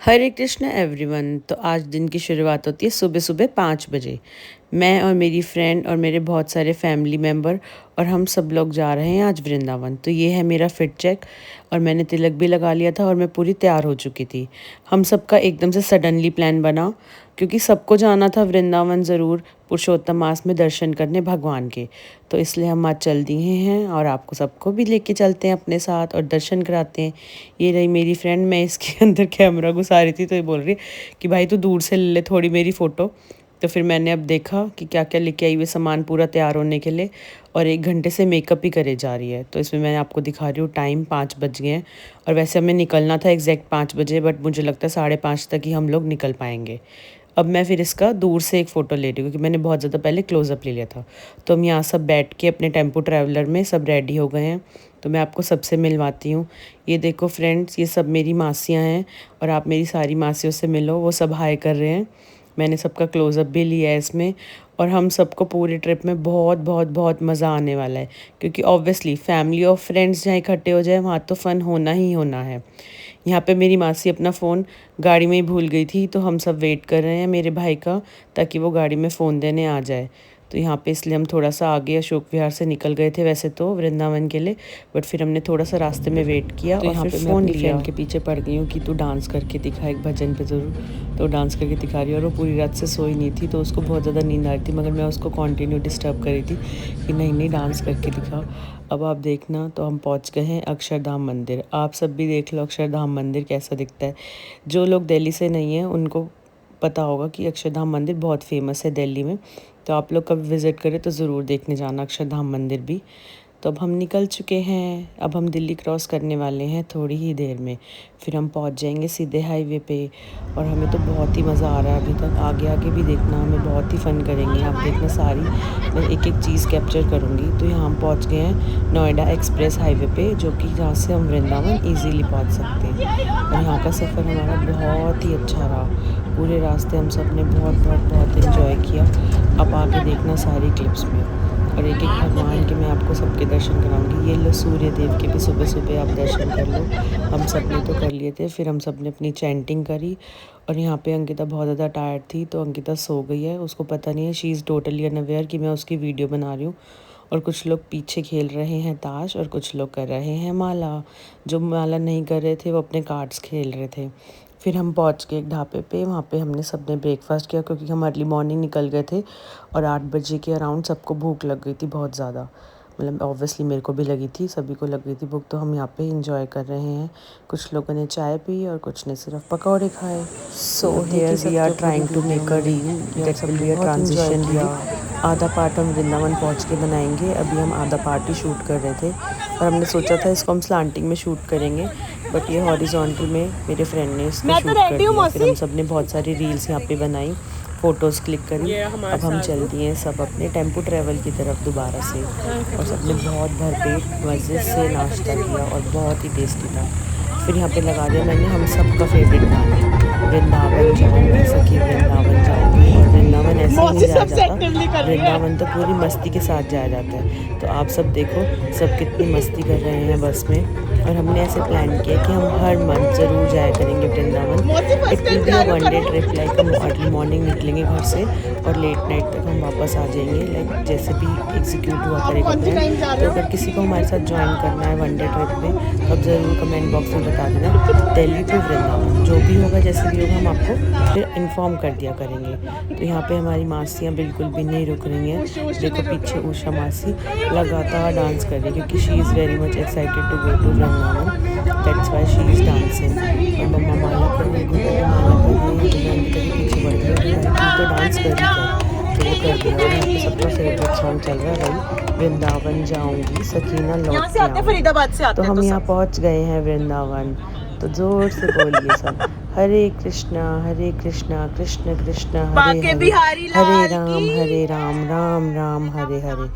हरे Krishna everyone. तो आज दिन की शुरुआत होती है सुबह सुबह 5 बजे। मैं और मेरी फ्रेंड और मेरे बहुत सारे फैमिली मेम्बर और हम सब लोग जा रहे हैं आज वृंदावन। तो ये है मेरा फिट चेक और मैंने तिलक भी लगा लिया था और मैं पूरी तैयार हो चुकी थी। हम सबका एकदम से सडनली प्लान बना क्योंकि सबको जाना था वृंदावन ज़रूर पुरुषोत्तम मास में दर्शन करने भगवान के। तो इसलिए हम आज चल दिए हैं और आपको सबको भी लेके चलते हैं अपने साथ और दर्शन कराते हैं। ये रही मेरी फ्रेंड, मैं इसके अंदर कैमरा घुसा रही थी तो ये बोल रही कि भाई तू दूर से ले ले थोड़ी मेरी फ़ोटो। तो फिर मैंने अब देखा कि क्या क्या लेके आई हुई सामान पूरा तैयार होने के लिए, और 1 घंटे से मेकअप ही करे जा रही है। तो इसमें मैं आपको दिखा रही हूँ टाइम 5 बज गए हैं और वैसे हमें निकलना था एग्जैक्ट 5 बजे, बट मुझे लगता है 5:30 तक ही हम लोग निकल पाएंगे। अब मैं फिर इसका दूर से एक फ़ोटो ले रही हूँ क्योंकि मैंने बहुत ज़्यादा पहले क्लोज़अप ले लिया था। तो हम यहाँ सब बैठ के अपने टेम्पो ट्रैवलर में सब रेडी हो गए हैं। तो मैं आपको सबसे मिलवाती हूँ। ये देखो फ्रेंड्स, ये सब मेरी मासियाँ हैं और आप मेरी सारी मासियों से मिलो, वो सब हाय कर रहे हैं। मैंने सबका क्लोज़अप भी लिया है इसमें। और हम सबको पूरे ट्रिप में बहुत बहुत बहुत मज़ा आने वाला है क्योंकि ऑब्वियसली फैमिली और फ्रेंड्स जहाँ इकट्ठे हो जाए वहाँ तो फ़न होना ही होना है। यहाँ पे मेरी मासी अपना फ़ोन गाड़ी में ही भूल गई थी, तो हम सब वेट कर रहे हैं मेरे भाई का ताकि वो गाड़ी में फ़ोन देने आ जाए। तो यहाँ पे इसलिए हम थोड़ा सा आगे अशोक विहार से निकल गए थे वैसे तो वृंदावन के लिए, बट फिर हमने थोड़ा सा रास्ते में वेट किया तो और फिर फ़ोन लिया। फ्रेंड के पीछे पड़ गई हूँ कि तू डांस करके दिखा एक भजन पे ज़रूर। तो डांस करके दिखा रही है और वो पूरी रात से सोई नहीं थी तो उसको बहुत ज़्यादा नींद आ रही थी, मगर मैं उसको कंटिन्यू डिस्टर्ब कर रही थी कि नहीं नहीं डांस करके दिखा। अब आप देखना, तो हम पहुंच गए हैं अक्षरधाम मंदिर। आप सब भी देख लो अक्षरधाम मंदिर कैसा दिखता है। जो लोग दिल्ली से नहीं हैं उनको पता होगा कि अक्षरधाम मंदिर बहुत फेमस है दिल्ली में। तो आप लोग कभी विज़िट करें तो ज़रूर देखने जाना अक्षरधाम मंदिर भी। तो अब हम निकल चुके हैं, अब हम दिल्ली क्रॉस करने वाले हैं थोड़ी ही देर में। फिर हम पहुंच जाएंगे सीधे हाईवे पे और हमें तो बहुत ही मज़ा आ रहा है अभी तक। आगे आगे भी देखना, हमें बहुत ही फ़न करेंगे। आप देखना सारी मैं एक एक चीज़ कैप्चर करूँगी। तो यहाँ हम पहुँच गए हैं नोएडा एक्सप्रेस हाईवे पे, जो कि जहाँ से हम वृंदावन ईज़िली पहुँच सकते हैं। और यहाँ का सफ़र हमारा बहुत ही अच्छा रहा। पूरे रास्ते हम सब ने बहुत बहुत बहुत इन्जॉय किया। अब आगे देखना सारी क्लिप्स में, और एक एक भगवान के मैं आपको सबके दर्शन कराऊंगी। ये लो सूर्य देव के भी सुबह सुबह आप दर्शन कर लो। हम सब ने तो कर लिए थे, फिर हम सब ने अपनी चैंटिंग करी। और यहाँ पे अंकिता बहुत ज़्यादा टायर्ड थी तो अंकिता सो गई है, उसको पता नहीं है, शी इज़ टोटली अनअवेयर कि मैं उसकी वीडियो बना रही हूँ। और कुछ लोग पीछे खेल रहे हैं ताश और कुछ लोग कर रहे हैं माला। जो माला नहीं कर रहे थे वो अपने कार्ड्स खेल रहे थे। फिर हम पहुंच गए एक ढाबे पे, वहाँ पे हमने सबने ब्रेकफास्ट किया क्योंकि हम अर्ली मॉर्निंग निकल गए थे और 8 बजे के अराउंड सबको भूख लग गई थी बहुत ज़्यादा। मतलब ऑब्वियसली मेरे को भी लगी थी, सभी को लग गई थी भूख। तो हम यहाँ पे इंजॉय कर रहे हैं। कुछ लोगों ने चाय पी और कुछ ने सिर्फ पकौड़े खाए। So here we are trying to make a reel that will be a transition reel. आधा पार्ट हम वृंदावन पहुँच के बनाएंगे, अभी हम आधा पार्ट ही शूट कर रहे थे और हमने सोचा था इसको हम स्लांटिंग में शूट करेंगे, बट ये हॉरिजॉन्टल में मेरे फ्रेंड ने इसको शूट कर दिया। फिर हम सब ने बहुत सारी रील्स यहाँ पे बनाई, फ़ोटोज़ क्लिक करी। अब हम चल दिए सब अपने टेम्पो ट्रैवल की तरफ दोबारा से, और सब ने बहुत भरपेट मज़े से नाश्ता किया और बहुत ही टेस्टी था। फिर यहाँ पे लगा दिया मैंने हम सब का फेवरेट गाना, वृंदावन जाऊँगी सखी वृंदावन जाऊँगी। और वृंदावन ऐसे ही नहीं जाया जाता, वृंदावन तो पूरी मस्ती के साथ जाया जाता है। तो आप सब देखो सब कितनी मस्ती कर रहे हैं बस में। और हमने ऐसे प्लान किया कि हम हर मंथ ज़रूर जाया करेंगे Vrindavan. It will be a 1 day trip, like हम अर्ली मॉर्निंग निकलेंगे घर से और लेट नाइट तक हम वापस आ जाएंगे, लाइक जैसे भी एग्जीक्यूट हुआ करेगा प्लान। तो अगर किसी को हमारे साथ ज्वाइन करना है 1 डे ट्रिप में तो आप ज़रूर कमेंट बॉक्स में बता देना, दिल्ली टू वृंदावन जो भी होगा जैसे भी होगा हम आपको फिर इन्फॉर्म कर दिया करेंगे। तो यहाँ पे हमारी मासियाँ बिल्कुल भी नहीं रुक रही हैं। देखो पीछे उषा मासी लगातार डांस कर रही है क्योंकि she is very much excited to go to Vrindavan, that's why she is dancing. और मम्मा माला कर रही है, माला कर रही है, पीछे बढ़ रही है तो डांस कर रही है। तो वो कर दिया। और यहाँ पे सबका फेवरेट सॉन्ग चल रहा है भाई, वृंदावन जाऊँगी सकीना लौट के आऊँगी। तो हम यहाँ पहुँच गए हैं वृंदावन। तो ज़ोर से बोलिए सब, हरे कृष्णा कृष्ण कृष्ण हरे हरे, हरे राम राम हरे हरे।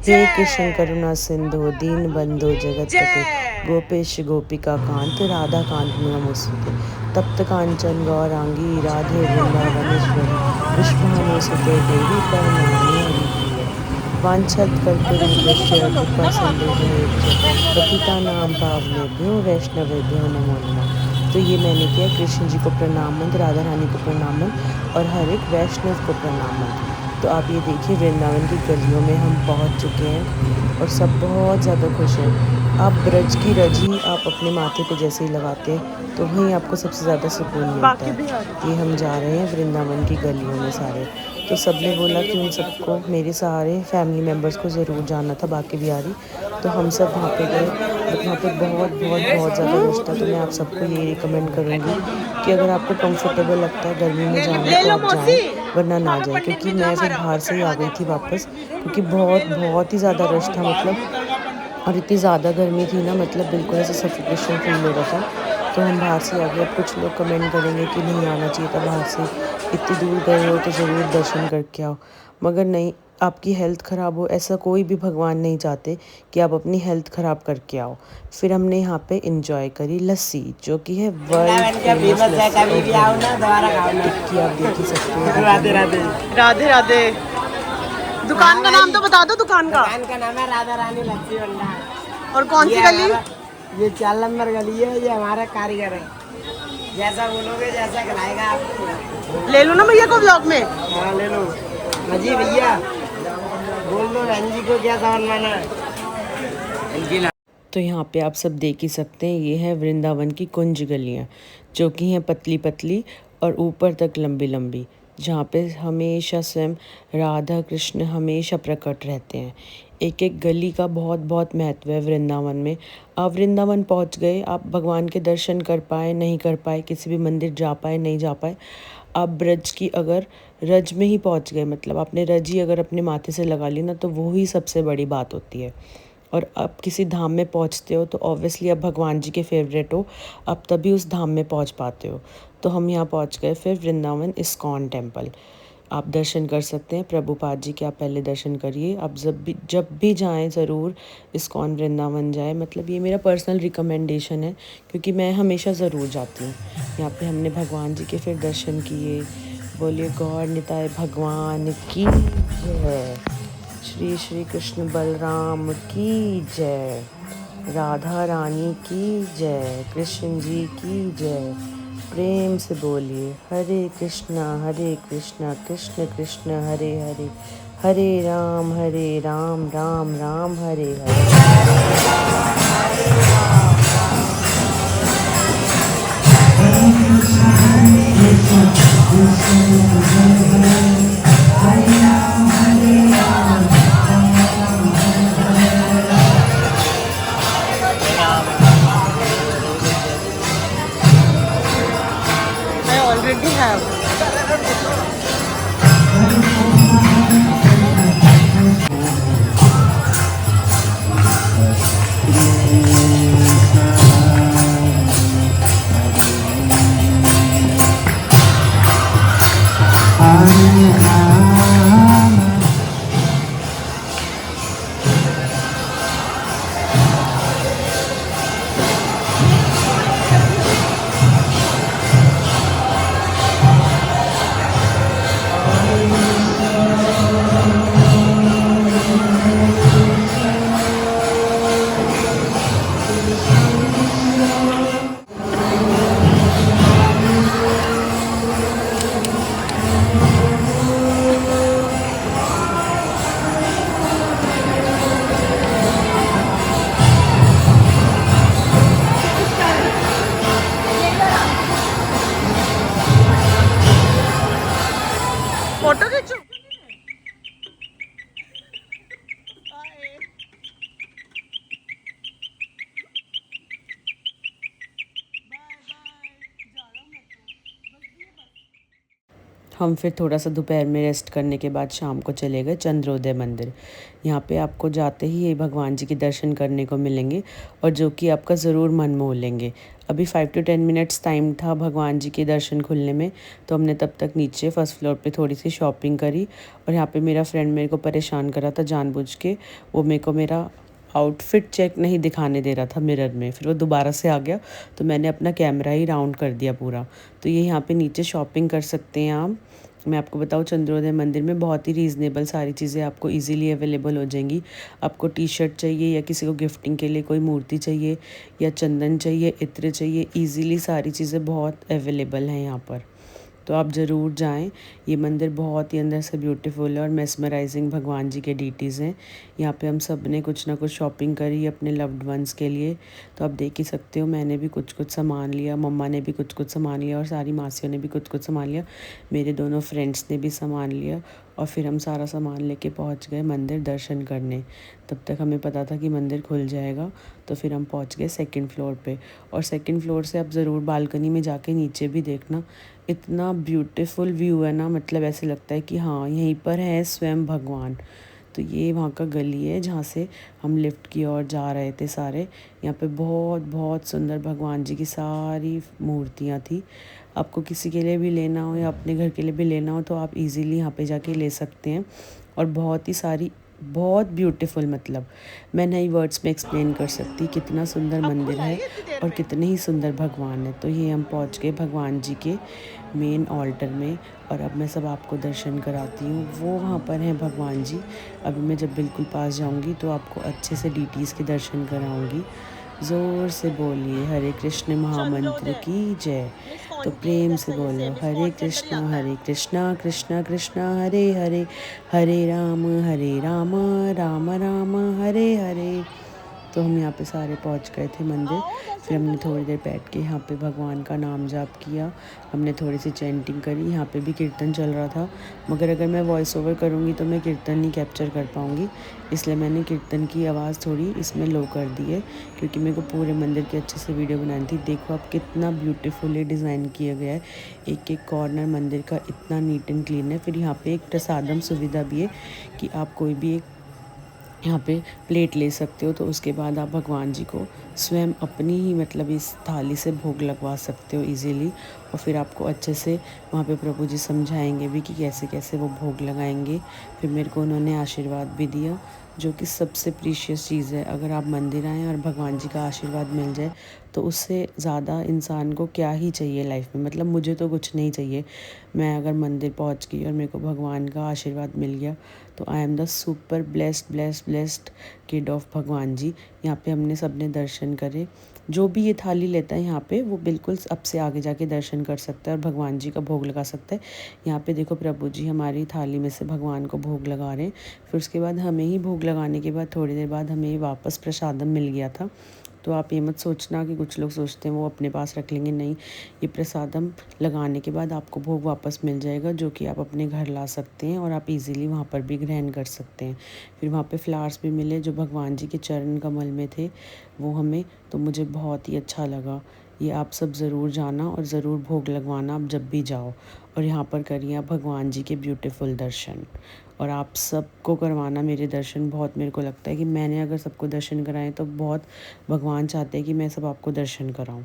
हे कृष्ण करुणा सिंधु दीन बंधु जगतपते, गोपेश गोपिका कांत राधा कांत नमोस्तुते। तप्त कांचन गौरांगी राधे वृंदावनेश्वरी, विश्वानुसुते देवी परमानंद हरिप्रिय। वांछत कल्पतरुभ्यश्च कृपा सिंधुभ्यो पतितानां पावनेभ्यो वैष्णवेभ्यो नमो नमः। तो ये मैंने किया कृष्ण जी को प्रणाम मंत्र, राधा रानी को प्रणाम मंत्र और हर एक वैष्णव को प्रणाम मंत्र। तो आप ये देखिए वृंदावन की गलियों में हम पहुंच चुके हैं और सब बहुत ज़्यादा खुश हैं। आप ब्रज की रजी आप अपने माथे पे जैसे ही लगाते हैं तो वहीं आपको सबसे ज़्यादा सुकून मिलता है। ये हम जा रहे हैं वृंदावन की गलियों में सारे। तो सब ने बोला कि उन सबको, मेरे सारे फैमिली मेम्बर्स को ज़रूर जाना था बाकी बिहारी। तो हम सब वहाँ पे गए, बट वहाँ पे बहुत बहुत बहुत ज़्यादा रश था। तो मैं आप सबको ये रिकमेंड करूँगी कि अगर आपको कंफर्टेबल लगता है गर्मी में जाना तो आप जाएँ, वरना ना जाए। क्योंकि मैं फिर बाहर से ही आ गई थी वापस, क्योंकि बहुत बहुत ही ज़्यादा रश था मतलब, और इतनी ज़्यादा गर्मी थी ना, मतलब बिल्कुल ऐसे सफोकेशन फील हो रहा था। तो हम बाहर से आ गए। अब कुछ लोग कमेंट करेंगे कि नहीं आना चाहिए था बाहर से, इतनी दूर गए हो तो ज़रूर दर्शन करके आओ। मगर नहीं, आपकी हेल्थ ख़राब हो ऐसा कोई भी भगवान नहीं चाहते कि आप अपनी हेल्थ ख़राब करके आओ। फिर हमने यहाँ पे इंजॉय करी लस्सी, जो कि है वर्ल्ड फेमस लस्सी टिक्की, आप देख ही सकते हो। राधे राधे राधे राधे। दुकान का नाम तो बता दो। दुकान का नाम है राधा रानी लस्सी भंडार। और कौन सी गली? ये 4 नंबर गली है। ये हमारा कारीगर है, जैसा बोलोगे जैसा खिलाएगा आपको। ले लो ना भैया को ब्लॉग में। हाँ ले लो। हाँ जी भैया, बोल दो बहन जी को क्या सामान लाना है। तो यहाँ पे आप सब देख ही सकते हैं, ये है वृंदावन की कुंज गलियाँ, जो कि हैं पतली पतली और ऊपर तक लंबी लंबी, जहाँ पे हमेशा स्वयं राधा कृष्ण हमेशा प्रकट रहते हैं। एक एक गली का बहुत बहुत महत्व है वृंदावन में। आप वृंदावन पहुँच गए, आप भगवान के दर्शन कर पाए नहीं कर पाए, किसी भी मंदिर जा पाए नहीं जा पाए, आप ब्रज की अगर रज में ही पहुँच गए, मतलब आपने रज ही अगर अपने माथे से लगा ली ना, तो वो ही सबसे बड़ी बात होती है। और आप किसी धाम में पहुंचते हो तो ऑब्वियसली आप भगवान जी के फेवरेट हो, आप तभी उस धाम में पहुंच पाते हो। तो हम यहाँ पहुंच गए फिर वृंदावन इस्कॉन टेम्पल। आप दर्शन कर सकते हैं प्रभुपाद जी के, आप पहले दर्शन करिए। आप जब भी जाएं ज़रूर इस्कॉन वृंदावन जाएं, मतलब ये मेरा पर्सनल रिकमेंडेशन है, क्योंकि मैं हमेशा ज़रूर जाती हूँ। यहाँ पे हमने भगवान जी के फिर दर्शन किए। बोलिए गौर निताय भगवान की जय। श्री श्री कृष्ण बलराम की जय। राधा रानी की जय। कृष्ण जी की जय। प्रेम से बोलिए हरे कृष्णा कृष्ण कृष्ण हरे हरे, हरे Ram Ram Ram Hare Hare. I already have. Photo खींचो। हम फिर थोड़ा सा दोपहर में रेस्ट करने के बाद शाम को चले गए चंद्रोदय मंदिर। यहाँ पे आपको जाते ही ये भगवान जी के दर्शन करने को मिलेंगे, और जो कि आपका ज़रूर मन मोह लेंगे। अभी 5 to 10 मिनट्स टाइम था भगवान जी के दर्शन खुलने में, तो हमने तब तक नीचे फर्स्ट फ्लोर पे थोड़ी सी शॉपिंग करी। और यहाँ पे मेरा फ्रेंड मेरे को परेशान करा था जानबूझ के, वो मेरे को मेरा आउटफिट चेक नहीं दिखाने दे रहा था मिरर में। फिर वो दोबारा से आ गया, तो मैंने अपना कैमरा ही राउंड कर दिया पूरा। तो ये यहाँ पे नीचे शॉपिंग कर सकते हैं आप। मैं आपको बताऊँ, चंद्रोदय मंदिर में बहुत ही रीज़नेबल सारी चीज़ें आपको इजीली अवेलेबल हो जाएंगी। आपको टी शर्ट चाहिए या किसी को गिफ्टिंग के लिए कोई मूर्ति चाहिए या चंदन चाहिए, इत्र चाहिए, इजीली सारी चीज़ें बहुत अवेलेबल हैं यहाँ पर। तो आप ज़रूर जाएं। ये मंदिर बहुत ही अंदर से ब्यूटीफुल है और मेस्मराइजिंग भगवान जी के डीटीज़ हैं। यहाँ पे हम सब ने कुछ ना कुछ शॉपिंग करी अपने लव्ड वंस के लिए। तो आप देख ही सकते हो, मैंने भी कुछ कुछ सामान लिया, मम्मा ने भी कुछ कुछ सामान लिया और सारी मासियों ने भी कुछ कुछ सामान लिया। मेरे दोनों फ्रेंड्स ने भी सामान लिया और फिर हम सारा सामान लेके पहुँच गए मंदिर दर्शन करने। तब तक हमें पता था कि मंदिर खुल जाएगा, तो फिर हम पहुँच गए सेकंड फ्लोर पे। और सेकंड फ्लोर से आप ज़रूर बालकनी में जाके नीचे भी देखना, इतना ब्यूटीफुल व्यू है ना, मतलब ऐसे लगता है कि हाँ यहीं पर है स्वयं भगवान। तो ये वहाँ का गली है जहाँ से हम लिफ्ट की ओर जा रहे थे सारे। यहाँ पे बहुत बहुत सुंदर भगवान जी की सारी मूर्तियाँ थी। आपको किसी के लिए भी लेना हो या अपने घर के लिए भी लेना हो तो आप इजीली यहाँ पे जाके ले सकते हैं। और बहुत ही सारी, बहुत ब्यूटीफुल, मतलब मैं नई वर्ड्स में एक्सप्लेन कर सकती कितना सुंदर मंदिर है और कितने ही सुंदर भगवान है। तो ये हम पहुंच गए भगवान जी के मेन ऑल्टर में और अब मैं सब आपको दर्शन कराती हूँ। वो वहाँ पर हैं भगवान जी। अभी मैं जब बिल्कुल पास जाऊँगी तो आपको अच्छे से डीटीज़ के दर्शन कराऊँगी। ज़ोर से बोलिए हरे कृष्ण महामंत्र की जय। तो प्रेम से बोलो हरे कृष्णा कृष्णा कृष्णा हरे हरे, हरे राम राम राम हरे हरे। तो हम यहाँ पे सारे पहुँच गए थे मंदिर। फिर हमने थोड़ी देर बैठ के यहाँ पे भगवान का नाम जाप किया, हमने थोड़ी सी चैंटिंग करी। यहाँ पे भी कीर्तन चल रहा था, मगर अगर मैं वॉइस ओवर करूँगी तो मैं कीर्तन नहीं कैप्चर कर पाऊँगी, इसलिए मैंने कीर्तन की आवाज़ थोड़ी इसमें लो कर दी है, क्योंकि मेरे को पूरे मंदिर की अच्छे से वीडियो बनानी थी। देखो आप कितना ब्यूटीफुली डिज़ाइन किया गया है, एक एक कॉर्नर मंदिर का इतना नीट एंड क्लीन है। फिर यहाँ पर एक प्रसादम सुविधा भी है कि आप कोई भी एक यहाँ पे प्लेट ले सकते हो, तो उसके बाद आप भगवान जी को स्वयं अपनी ही, मतलब इस थाली से भोग लगवा सकते हो इजीली। और फिर आपको अच्छे से वहाँ पे प्रभु जी समझाएंगे भी कि कैसे कैसे वो भोग लगाएंगे। फिर मेरे को उन्होंने आशीर्वाद भी दिया, जो कि सबसे प्रीशियस चीज़ है। अगर आप मंदिर आएँ और भगवान जी का आशीर्वाद मिल जाए तो उससे ज़्यादा इंसान को क्या ही चाहिए लाइफ में। मतलब मुझे तो कुछ नहीं चाहिए। मैं अगर मंदिर पहुंच गई और मेरे को भगवान का आशीर्वाद मिल गया तो I am the super blessed kid of भगवान जी। यहाँ पे हमने सबने दर्शन करे। जो भी ये थाली लेता है यहाँ पे वो बिल्कुल अब से आगे जाके दर्शन कर सकता है और भगवान जी का भोग लगा सकता है। यहाँ पे देखो प्रभु जी हमारी थाली में से भगवान को भोग लगा रहे हैं। फिर उसके बाद हमें ही भोग लगाने के बाद थोड़ी देर बाद हमें वापस प्रसादम मिल गया था। तो आप ये मत सोचना कि कुछ लोग सोचते हैं वो अपने पास रख लेंगे, नहीं, ये प्रसादम लगाने के बाद आपको भोग वापस मिल जाएगा, जो कि आप अपने घर ला सकते हैं और आप इजीली वहाँ पर भी ग्रहण कर सकते हैं। फिर वहाँ पे फ्लावर्स भी मिले जो भगवान जी के चरण कमल में थे वो हमें, तो मुझे बहुत ही अच्छा लगा। ये आप सब ज़रूर जाना और ज़रूर भोग लगवाना आप जब भी जाओ, और यहाँ पर करिए आप भगवान जी के ब्यूटीफुल दर्शन। और आप सबको करवाना मेरे दर्शन। बहुत मेरे को लगता है कि मैंने अगर सबको दर्शन कराए तो बहुत भगवान चाहते हैं कि मैं सब आपको दर्शन कराऊं।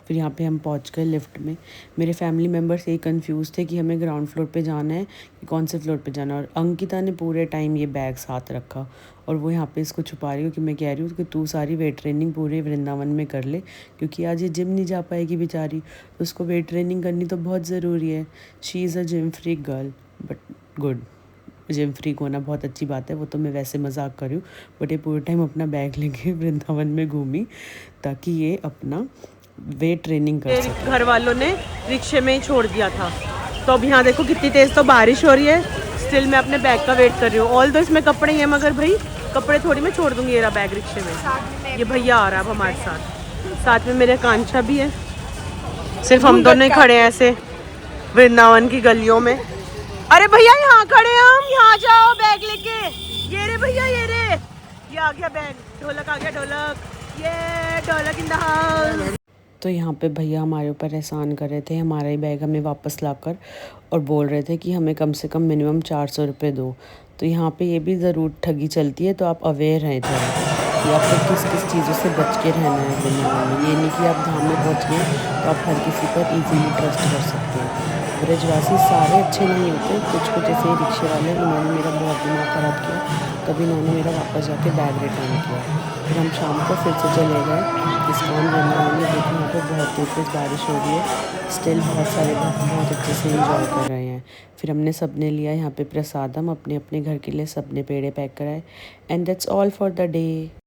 फिर यहाँ पे हम पहुँच गए लिफ्ट में। मेरे फैमिली मेम्बर्स यही कंफ्यूज थे कि हमें ग्राउंड फ्लोर पे जाना है कि कौन से फ्लोर पे जाना है, और अंकिता ने पूरे टाइम ये बैग साथ रखा और वो यहाँ पे इसको छुपा रही हो कि मैं कह रही हूँ कि तू सारी वेट ट्रेनिंग पूरे वृंदावन में कर ले, क्योंकि आज ये जिम नहीं जा पाएगी बेचारी, तो उसको वेट ट्रेनिंग करनी तो बहुत ज़रूरी है। She is a gym free girl, but good. Gym free होना बहुत अच्छी बात है, वो तो मैं वैसे मजाक कर रही हूँ, बट ये पूरे टाइम अपना बैग लेके वृंदावन में घूमी ताकि ये अपना वेट ट्रेनिंग कर सके। घर वालों ने रिक्शे में ही छोड़ दिया था। तो अब यहाँ देखो कितनी तेज़ तो बारिश हो रही है, स्टिल मैं अपने बैग का वेट कर रही हूँ। ऑल तो इसमें कपड़े हैं, मगर भाई कपड़े थोड़ी मैं छोड़ दूँगी। ये बैग रिक्शे में, ये भैया आ रहा है अब हमारे साथ में मेरे कांचा भी है। सिर्फ हम दोनों ही खड़े हैं ऐसे वृंदावन की गलियों में। अरे भैया यहाँ खड़े हैं हम, यहाँ जाओ बैग लेके। ये रे भैया, ये आ गया बैग, ढोलक आ गया, ढोलक इन द हाउस। तो यहाँ पे भैया हमारे ऊपर एहसान कर रहे थे, हमारा ही बैग हमें वापस लाकर, और बोल रहे थे कि हमें कम से कम मिनिमम 400 रुपये दो। तो यहाँ पे ये भी ज़रूर ठगी चलती है, तो आप अवेयर रहें थोड़ा कि आपको किस किस चीज़ों से बच के रहना है वृंदावन में। ये नहीं कि आप धाम में पहुँच गए तो आप हर किसी पर ईजीली ट्रस्ट कर सकते हैं। ब्रजवासी सारे अच्छे नहीं होते, कुछ कुछ ऐसे रिक्शे वाले, उन्होंने मेरा बहुत दिमाग ख़राब किया, तभी इन्होंने मेरा वापस जाके बैग रिटर्न किया। फिर हम शाम को फिर से चले गए इस्कॉन वृंदावन में। देखो यहाँ पर बहुत तेज़ बारिश हो रही है, स्टिल बहुत सारे भक्त बहुत अच्छे से इंजॉय कर रहे हैं। फिर हमने सब ने लिया यहाँ पे प्रसादम, अपने अपने घर के लिए सब ने पेड़े पैक कराए। And that's all for the day.